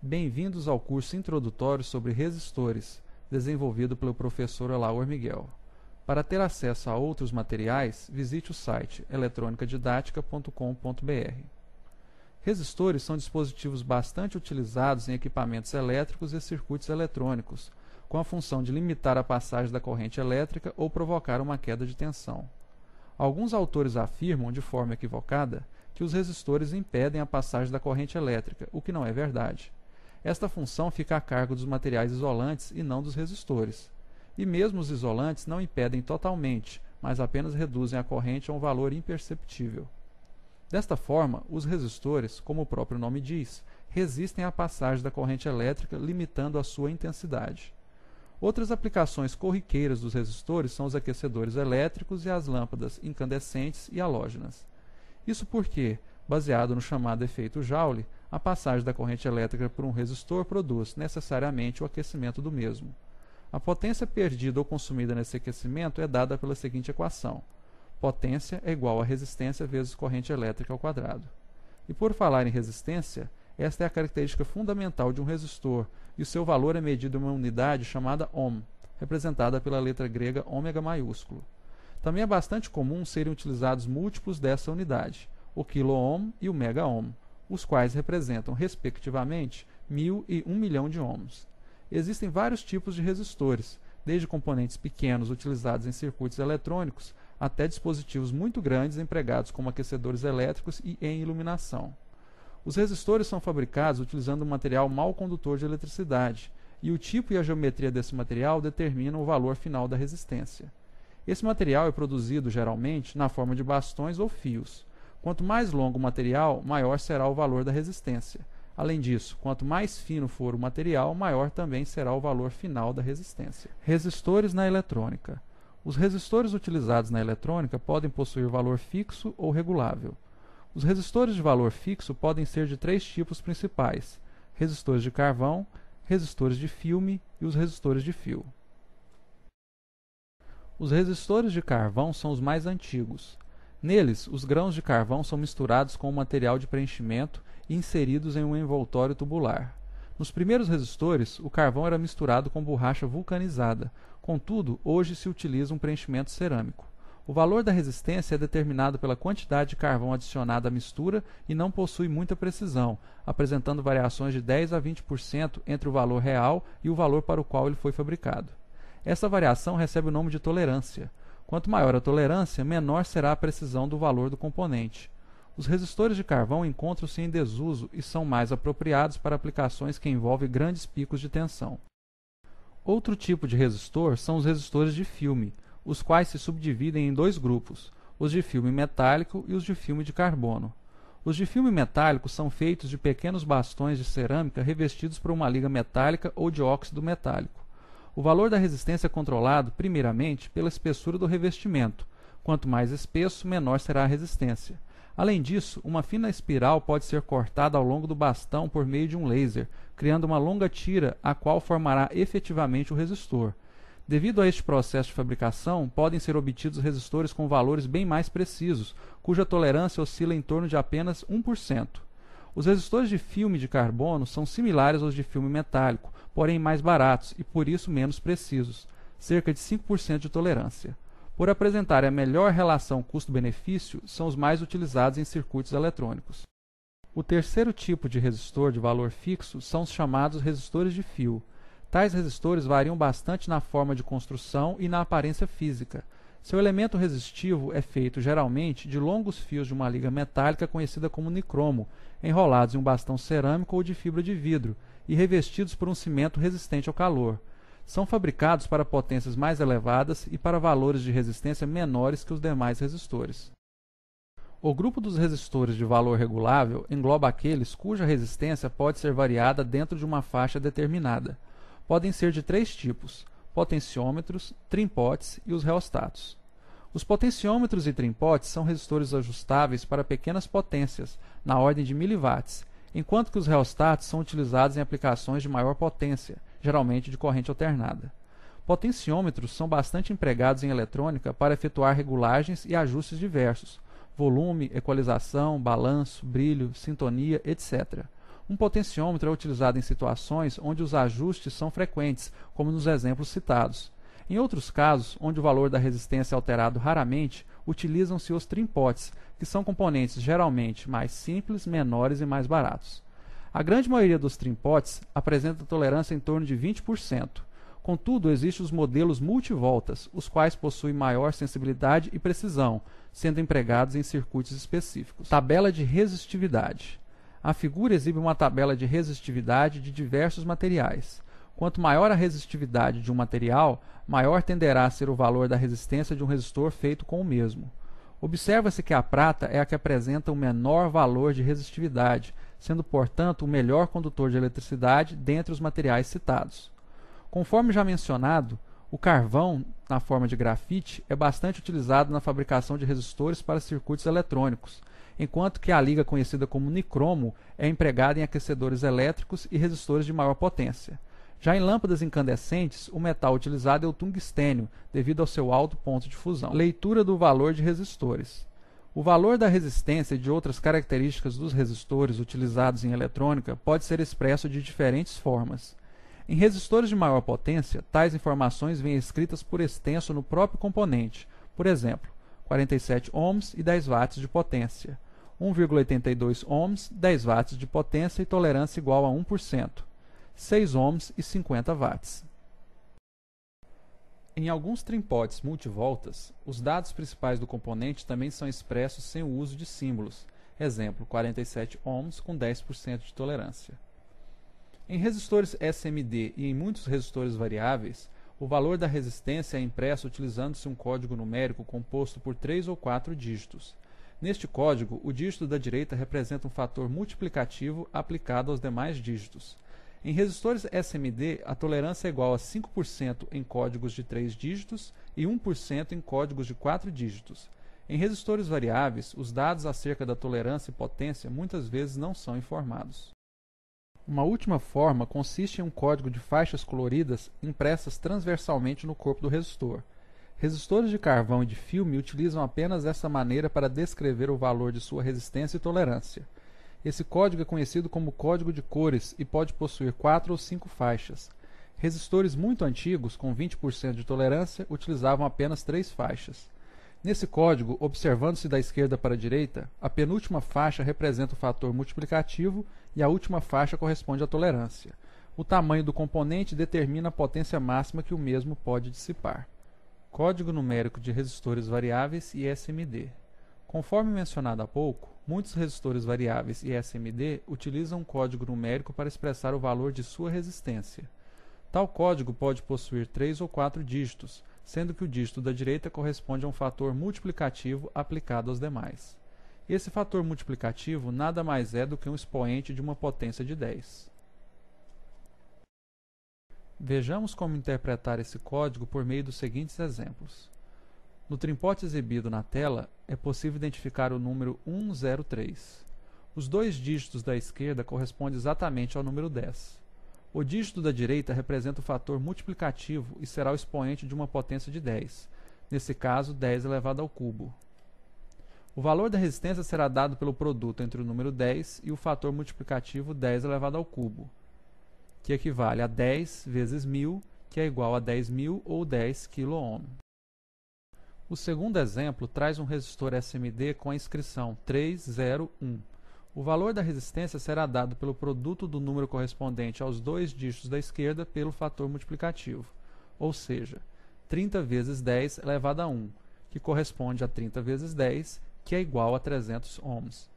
Bem-vindos ao curso introdutório sobre resistores, desenvolvido pelo professor Alaor Miguel. Para ter acesso a outros materiais, visite o site eletronicadidatica.com.br. Resistores são dispositivos bastante utilizados em equipamentos elétricos e circuitos eletrônicos, com a função de limitar a passagem da corrente elétrica ou provocar uma queda de tensão. Alguns autores afirmam, de forma equivocada, que os resistores impedem a passagem da corrente elétrica, o que não é verdade. Esta função fica a cargo dos materiais isolantes e não dos resistores. E mesmo os isolantes não impedem totalmente, mas apenas reduzem a corrente a um valor imperceptível. Desta forma, os resistores, como o próprio nome diz, resistem à passagem da corrente elétrica, limitando a sua intensidade. Outras aplicações corriqueiras dos resistores são os aquecedores elétricos e as lâmpadas incandescentes e halógenas. Isso porque, baseado no chamado efeito Joule, a passagem da corrente elétrica por um resistor produz necessariamente o aquecimento do mesmo. A potência perdida ou consumida nesse aquecimento é dada pela seguinte equação: potência é igual a resistência vezes corrente elétrica ao quadrado. E por falar em resistência, esta é a característica fundamental de um resistor, e o seu valor é medido em uma unidade chamada ohm, representada pela letra grega ômega maiúsculo. Também é bastante comum serem utilizados múltiplos dessa unidade, o quilo-ohm e o mega-ohm, os quais representam, respectivamente, 1000 e 1 milhão de ohms. Existem vários tipos de resistores, desde componentes pequenos utilizados em circuitos eletrônicos até dispositivos muito grandes empregados como aquecedores elétricos e em iluminação. Os resistores são fabricados utilizando um material mau condutor de eletricidade, e o tipo e a geometria desse material determinam o valor final da resistência. Esse material é produzido, geralmente, na forma de bastões ou fios. Quanto mais longo o material, maior será o valor da resistência. Além disso, quanto mais fino for o material, maior também será o valor final da resistência. Resistores na eletrônica. Os resistores utilizados na eletrônica podem possuir valor fixo ou regulável. Os resistores de valor fixo podem ser de três tipos principais: resistores de carvão, resistores de filme e os resistores de fio. Os resistores de carvão são os mais antigos. Neles, os grãos de carvão são misturados com um material de preenchimento e inseridos em um envoltório tubular. Nos primeiros resistores, o carvão era misturado com borracha vulcanizada, contudo, hoje se utiliza um preenchimento cerâmico. O valor da resistência é determinado pela quantidade de carvão adicionada à mistura e não possui muita precisão, apresentando variações de 10 a 20% entre o valor real e o valor para o qual ele foi fabricado. Essa variação recebe o nome de tolerância. Quanto maior a tolerância, menor será a precisão do valor do componente. Os resistores de carvão encontram-se em desuso e são mais apropriados para aplicações que envolvem grandes picos de tensão. Outro tipo de resistor são os resistores de filme, os quais se subdividem em dois grupos, os de filme metálico e os de filme de carbono. Os de filme metálico são feitos de pequenos bastões de cerâmica revestidos por uma liga metálica ou de óxido metálico. O valor da resistência é controlado, primeiramente, pela espessura do revestimento. Quanto mais espesso, menor será a resistência. Além disso, uma fina espiral pode ser cortada ao longo do bastão por meio de um laser, criando uma longa tira, a qual formará efetivamente o resistor. Devido a este processo de fabricação, podem ser obtidos resistores com valores bem mais precisos, cuja tolerância oscila em torno de apenas 1%. Os resistores de filme de carbono são similares aos de filme metálico, porém mais baratos e por isso menos precisos, cerca de 5% de tolerância. Por apresentarem a melhor relação custo-benefício, são os mais utilizados em circuitos eletrônicos. O terceiro tipo de resistor de valor fixo são os chamados resistores de fio. Tais resistores variam bastante na forma de construção e na aparência física. Seu elemento resistivo é feito, geralmente, de longos fios de uma liga metálica conhecida como nicromo, enrolados em um bastão cerâmico ou de fibra de vidro, e revestidos por um cimento resistente ao calor. São fabricados para potências mais elevadas e para valores de resistência menores que os demais resistores. O grupo dos resistores de valor regulável engloba aqueles cuja resistência pode ser variada dentro de uma faixa determinada. Podem ser de três tipos: potenciômetros, trimpotes e os reostatos. Os potenciômetros e trimpotes são resistores ajustáveis para pequenas potências, na ordem de miliwatts, enquanto que os reostatos são utilizados em aplicações de maior potência, geralmente de corrente alternada. Potenciômetros são bastante empregados em eletrônica para efetuar regulagens e ajustes diversos: volume, equalização, balanço, brilho, sintonia, etc. Um potenciômetro é utilizado em situações onde os ajustes são frequentes, como nos exemplos citados. Em outros casos, onde o valor da resistência é alterado raramente, utilizam-se os trimpotes, que são componentes geralmente mais simples, menores e mais baratos. A grande maioria dos trimpotes apresenta tolerância em torno de 20%. Contudo, existem os modelos multivoltas, os quais possuem maior sensibilidade e precisão, sendo empregados em circuitos específicos. Tabela de resistividade. A figura exibe uma tabela de resistividade de diversos materiais. Quanto maior a resistividade de um material, maior tenderá a ser o valor da resistência de um resistor feito com o mesmo. Observa-se que a prata é a que apresenta o menor valor de resistividade, sendo, portanto, o melhor condutor de eletricidade dentre os materiais citados. Conforme já mencionado, o carvão, na forma de grafite, é bastante utilizado na fabricação de resistores para circuitos eletrônicos, enquanto que a liga conhecida como nicromo é empregada em aquecedores elétricos e resistores de maior potência. Já em lâmpadas incandescentes, o metal utilizado é o tungstênio, devido ao seu alto ponto de fusão. Leitura do valor de resistores. O valor da resistência e de outras características dos resistores utilizados em eletrônica pode ser expresso de diferentes formas. Em resistores de maior potência, tais informações vêm escritas por extenso no próprio componente, por exemplo, 47 ohms e 10 watts de potência, 1,82 ohms, 10 watts de potência e tolerância igual a 1%, 6 ohms e 50 watts. Em alguns trimpotes multivoltas, os dados principais do componente também são expressos sem o uso de símbolos, exemplo, 47 ohms com 10% de tolerância. Em resistores SMD e em muitos resistores variáveis, o valor da resistência é impresso utilizando-se um código numérico composto por 3 ou 4 dígitos. Neste código, o dígito da direita representa um fator multiplicativo aplicado aos demais dígitos. Em resistores SMD, a tolerância é igual a 5% em códigos de 3 dígitos e 1% em códigos de 4 dígitos. Em resistores variáveis, os dados acerca da tolerância e potência muitas vezes não são informados. Uma última forma consiste em um código de faixas coloridas impressas transversalmente no corpo do resistor. Resistores de carvão e de filme utilizam apenas essa maneira para descrever o valor de sua resistência e tolerância. Esse código é conhecido como código de cores e pode possuir 4 ou 5 faixas. Resistores muito antigos, com 20% de tolerância, utilizavam apenas 3 faixas. Nesse código, observando-se da esquerda para a direita, a penúltima faixa representa o fator multiplicativo e a última faixa corresponde à tolerância. O tamanho do componente determina a potência máxima que o mesmo pode dissipar. Código numérico de resistores variáveis e SMD. Conforme mencionado há pouco, muitos resistores variáveis e SMD utilizam um código numérico para expressar o valor de sua resistência. Tal código pode possuir 3 ou 4 dígitos, sendo que o dígito da direita corresponde a um fator multiplicativo aplicado aos demais. Esse fator multiplicativo nada mais é do que um expoente de uma potência de 10. Vejamos como interpretar esse código por meio dos seguintes exemplos. No trimpote exibido na tela, é possível identificar o número 103. Os 2 dígitos da esquerda correspondem exatamente ao número 10. O dígito da direita representa o fator multiplicativo e será o expoente de uma potência de 10, nesse caso 10 elevado ao cubo. O valor da resistência será dado pelo produto entre o número 10 e o fator multiplicativo 10 elevado ao cubo, que equivale a 10 vezes 1000, que é igual a 10.000 ou 10 kΩ. O segundo exemplo traz um resistor SMD com a inscrição 301. O valor da resistência será dado pelo produto do número correspondente aos 2 dígitos da esquerda pelo fator multiplicativo, ou seja, 30 vezes 10 elevado a 1, que corresponde a 30 vezes 10, que é igual a 300 ohms.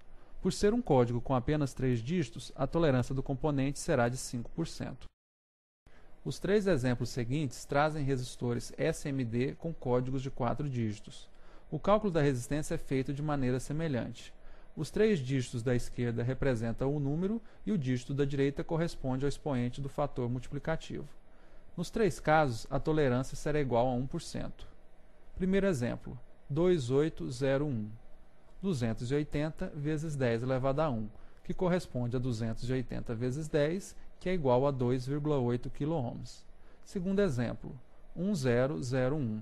Por ser um código com apenas 3 dígitos, a tolerância do componente será de 5%. Os 3 exemplos seguintes trazem resistores SMD com códigos de 4 dígitos. O cálculo da resistência é feito de maneira semelhante. Os 3 dígitos da esquerda representam o número e o dígito da direita corresponde ao expoente do fator multiplicativo. Nos 3 casos, a tolerância será igual a 1%. Primeiro exemplo, 2801. 280 vezes 10 elevado a 1, que corresponde a 280 vezes 10, que é igual a 2,8 kΩ. Segundo exemplo, 1001.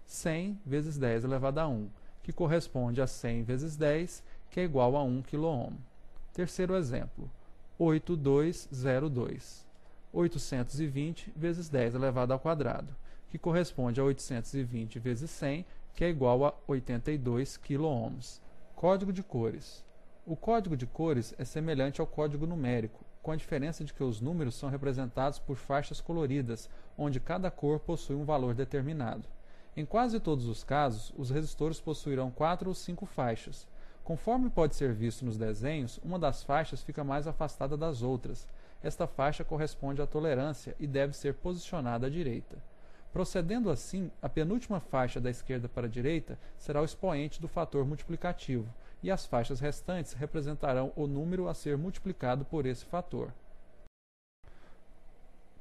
100 vezes 10 elevado a 1, que corresponde a 100 vezes 10, que é igual a 1 kΩ. Terceiro exemplo, 8202. 820 vezes 10 elevado ao quadrado, que corresponde a 820 vezes 100, que é igual a 82 kΩ. Código de cores. O código de cores é semelhante ao código numérico, com a diferença de que os números são representados por faixas coloridas, onde cada cor possui um valor determinado. Em quase todos os casos, os resistores possuirão 4 ou 5 faixas. Conforme pode ser visto nos desenhos, uma das faixas fica mais afastada das outras. Esta faixa corresponde à tolerância e deve ser posicionada à direita. Procedendo assim, a penúltima faixa da esquerda para a direita será o expoente do fator multiplicativo, e as faixas restantes representarão o número a ser multiplicado por esse fator.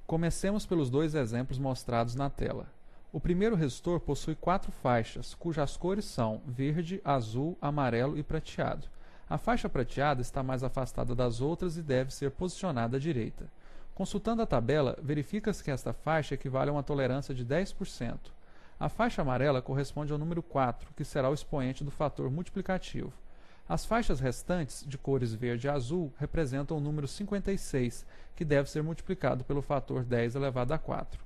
Comecemos pelos dois exemplos mostrados na tela. O primeiro resistor possui 4 faixas, cujas cores são verde, azul, amarelo e prateado. A faixa prateada está mais afastada das outras e deve ser posicionada à direita. Consultando a tabela, verifica-se que esta faixa equivale a uma tolerância de 10%. A faixa amarela corresponde ao número 4, que será o expoente do fator multiplicativo. As faixas restantes, de cores verde e azul, representam o número 56, que deve ser multiplicado pelo fator 10 elevado a 4.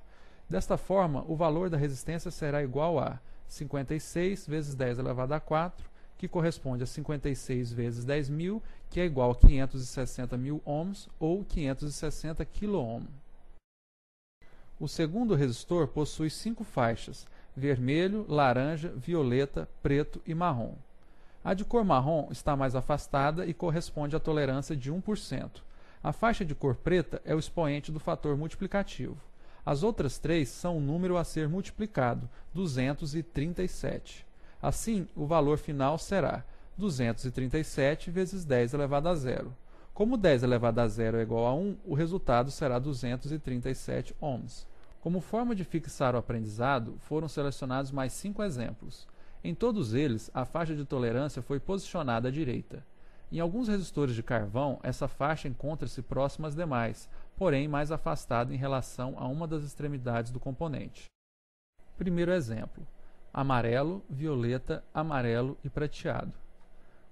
Desta forma, o valor da resistência será igual a 56 vezes 10 elevado a 4, que corresponde a 56 vezes 10.000, que é igual a 560.000 ohms ou 560 kΩ. O segundo resistor possui 5 faixas, vermelho, laranja, violeta, preto e marrom. A de cor marrom está mais afastada e corresponde à tolerância de 1%. A faixa de cor preta é o expoente do fator multiplicativo. As outras 3 são o número a ser multiplicado, 237. Assim, o valor final será 237 vezes 10 elevado a 0. Como 10 elevado a 0 é igual a 1, o resultado será 237 ohms. Como forma de fixar o aprendizado, foram selecionados mais 5 exemplos. Em todos eles, a faixa de tolerância foi posicionada à direita. Em alguns resistores de carvão, essa faixa encontra-se próxima às demais, porém mais afastada em relação a uma das extremidades do componente. Primeiro exemplo: amarelo, violeta, amarelo e prateado.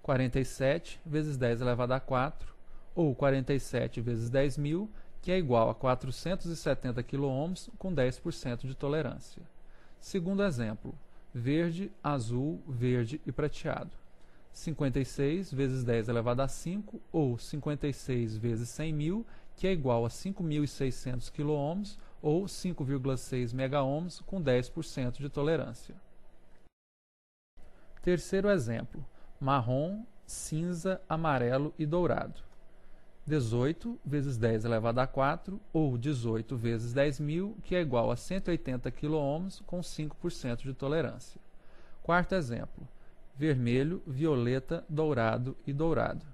47 vezes 10 elevado a 4, ou 47 vezes 10.000, que é igual a 470 kΩ com 10% de tolerância. Segundo exemplo: verde, azul, verde e prateado. 56 vezes 10 elevado a 5, ou 56 vezes 100.000, que é igual a 5.600 kΩ, ou 5,6 megaohms, com 10% de tolerância. Terceiro exemplo: marrom, cinza, amarelo e dourado. 18 vezes 10 elevado a 4, ou 18 vezes 10.000, que é igual a 180 kΩ, com 5% de tolerância. Quarto exemplo: vermelho, violeta, dourado e dourado.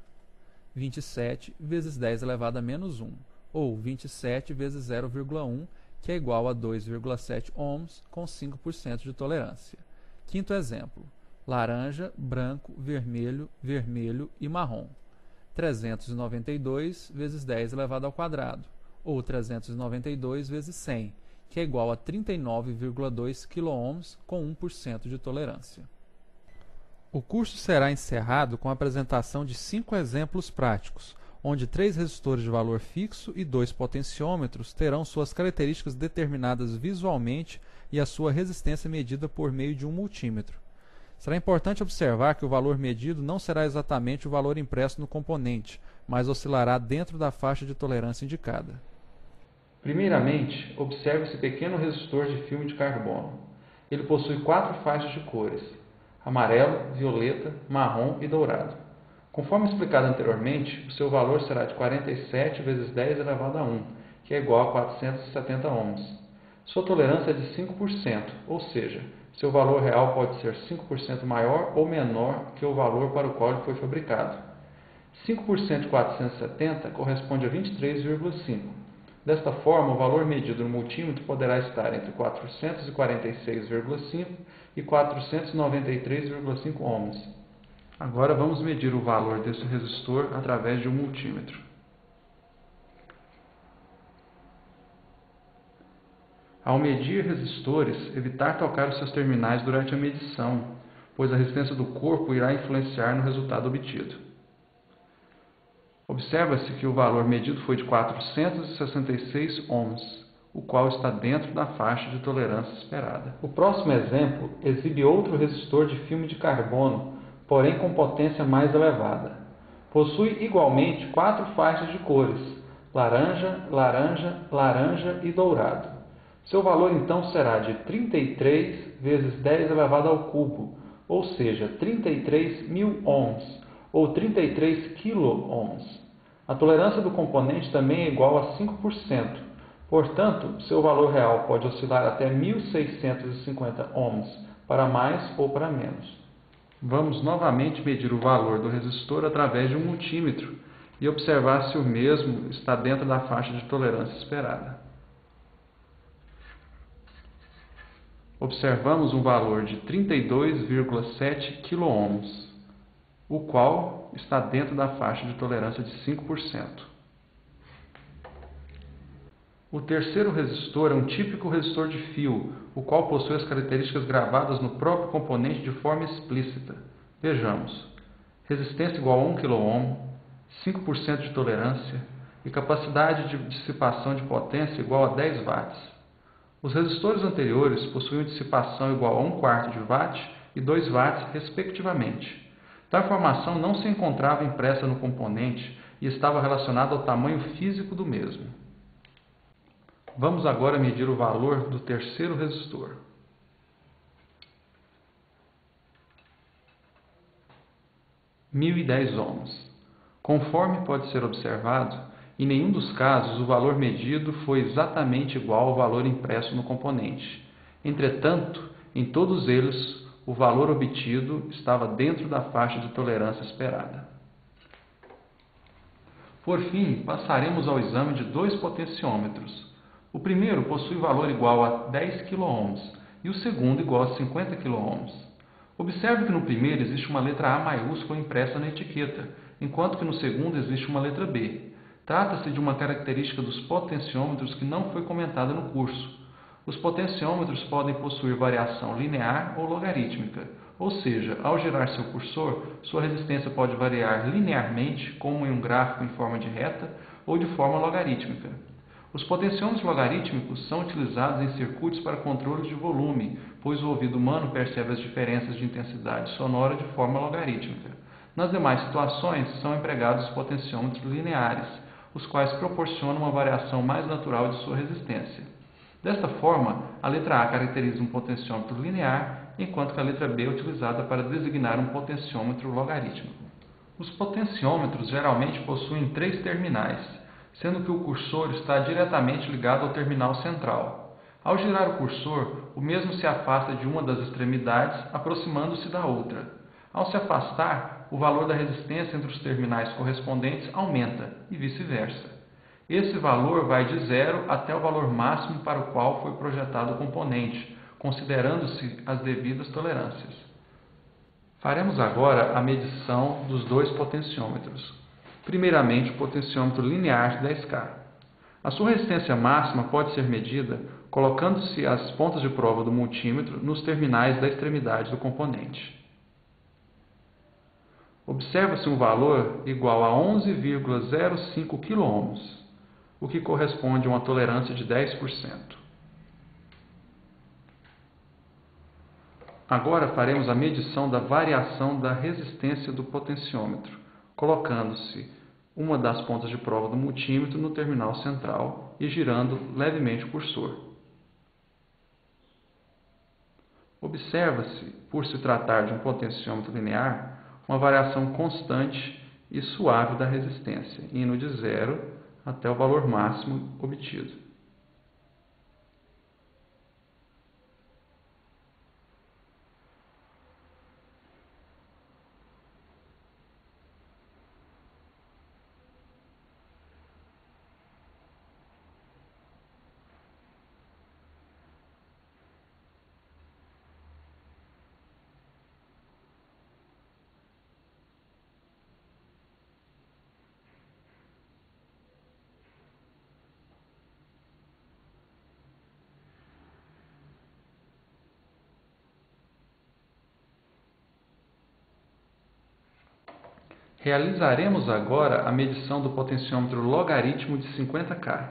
27 vezes 10 elevado a menos 1, ou 27 vezes 0,1, que é igual a 2,7 ohms, com 5% de tolerância. Quinto exemplo: laranja, branco, vermelho, vermelho e marrom. 392 vezes 10 elevado ao quadrado, ou 392 vezes 100, que é igual a 39,2 kΩ, com 1% de tolerância. O curso será encerrado com a apresentação de 5 exemplos práticos, onde 3 resistores de valor fixo e 2 potenciômetros terão suas características determinadas visualmente e a sua resistência medida por meio de um multímetro. Será importante observar que o valor medido não será exatamente o valor impresso no componente, mas oscilará dentro da faixa de tolerância indicada. Primeiramente, observe esse pequeno resistor de filme de carbono. Ele possui 4 faixas de cores: amarelo, violeta, marrom e dourado. Conforme explicado anteriormente, o seu valor será de 47 vezes 10 elevado a 1, que é igual a 470 ohms. Sua tolerância é de 5%, ou seja, seu valor real pode ser 5% maior ou menor que o valor para o qual ele foi fabricado. 5% de 470 corresponde a 23,5. Desta forma, o valor medido no multímetro poderá estar entre 446,5 e 493,5 ohms. Agora vamos medir o valor desse resistor através de um multímetro. Ao medir resistores, evitar tocar os seus terminais durante a medição, pois a resistência do corpo irá influenciar no resultado obtido. Observa-se que o valor medido foi de 466 ohms, o qual está dentro da faixa de tolerância esperada. O próximo exemplo exibe outro resistor de filme de carbono, porém com potência mais elevada. Possui igualmente 4 faixas de cores: laranja, laranja, laranja e dourado. Seu valor então será de 33 vezes 10 elevado ao cubo, ou seja, 33.000 ohms, ou 33 kΩ. A tolerância do componente também é igual a 5%, portanto, seu valor real pode oscilar até 1.650 ohms, para mais ou para menos. Vamos novamente medir o valor do resistor através de um multímetro e observar se o mesmo está dentro da faixa de tolerância esperada. Observamos um valor de 32,7 kΩ, o qual está dentro da faixa de tolerância de 5%. O terceiro resistor é um típico resistor de fio, o qual possui as características gravadas no próprio componente de forma explícita. Vejamos: resistência igual a 1 kΩ, 5% de tolerância e capacidade de dissipação de potência igual a 10 watts. Os resistores anteriores possuíam dissipação igual a 1/4 de watt e 2 watts, respectivamente. Tal informação não se encontrava impressa no componente e estava relacionada ao tamanho físico do mesmo. Vamos agora medir o valor do terceiro resistor. – 1010 ohms. Conforme pode ser observado, em nenhum dos casos o valor medido foi exatamente igual ao valor impresso no componente. Entretanto, em todos eles, o valor obtido estava dentro da faixa de tolerância esperada. Por fim, passaremos ao exame de dois potenciômetros. O primeiro possui valor igual a 10 kΩ e o segundo igual a 50 kΩ. Observe que no primeiro existe uma letra A maiúscula impressa na etiqueta, enquanto que no segundo existe uma letra B. Trata-se de uma característica dos potenciômetros que não foi comentada no curso. Os potenciômetros podem possuir variação linear ou logarítmica, ou seja, ao girar seu cursor, sua resistência pode variar linearmente, como em um gráfico em forma de reta, ou de forma logarítmica. Os potenciômetros logarítmicos são utilizados em circuitos para controle de volume, pois o ouvido humano percebe as diferenças de intensidade sonora de forma logarítmica. Nas demais situações, são empregados os potenciômetros lineares, os quais proporcionam uma variação mais natural de sua resistência. Desta forma, a letra A caracteriza um potenciômetro linear, enquanto que a letra B é utilizada para designar um potenciômetro logarítmico. Os potenciômetros geralmente possuem 3 terminais, sendo que o cursor está diretamente ligado ao terminal central. Ao girar o cursor, o mesmo se afasta de uma das extremidades, aproximando-se da outra. Ao se afastar, o valor da resistência entre os terminais correspondentes aumenta, e vice-versa. Esse valor vai de 0 até o valor máximo para o qual foi projetado o componente, considerando-se as devidas tolerâncias. Faremos agora a medição dos dois potenciômetros. Primeiramente, o potenciômetro linear de 10K. A sua resistência máxima pode ser medida colocando-se as pontas de prova do multímetro nos terminais da extremidade do componente. Observa-se um valor igual a 11,05 kΩ, o que corresponde a uma tolerância de 10%. Agora faremos a medição da variação da resistência do potenciômetro, colocando-se uma das pontas de prova do multímetro no terminal central e girando levemente o cursor. Observa-se, por se tratar de um potenciômetro linear, uma variação constante e suave da resistência, indo de 0 até o valor máximo obtido. Realizaremos agora a medição do potenciômetro logaritmo de 50K.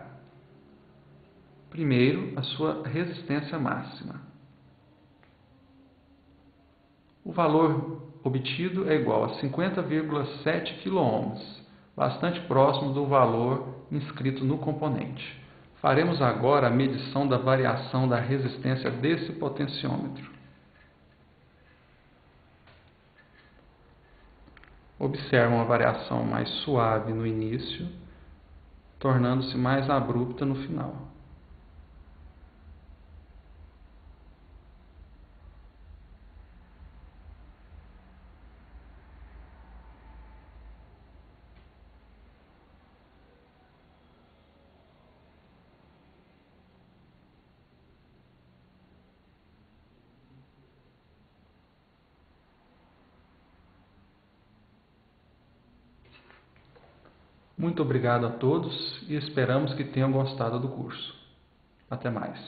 Primeiro, a sua resistência máxima. O valor obtido é igual a 50,7 kΩ, bastante próximo do valor inscrito no componente. Faremos agora a medição da variação da resistência desse potenciômetro. Observe uma variação mais suave no início, tornando-se mais abrupta no final. Muito obrigado a todos e esperamos que tenham gostado do curso. Até mais.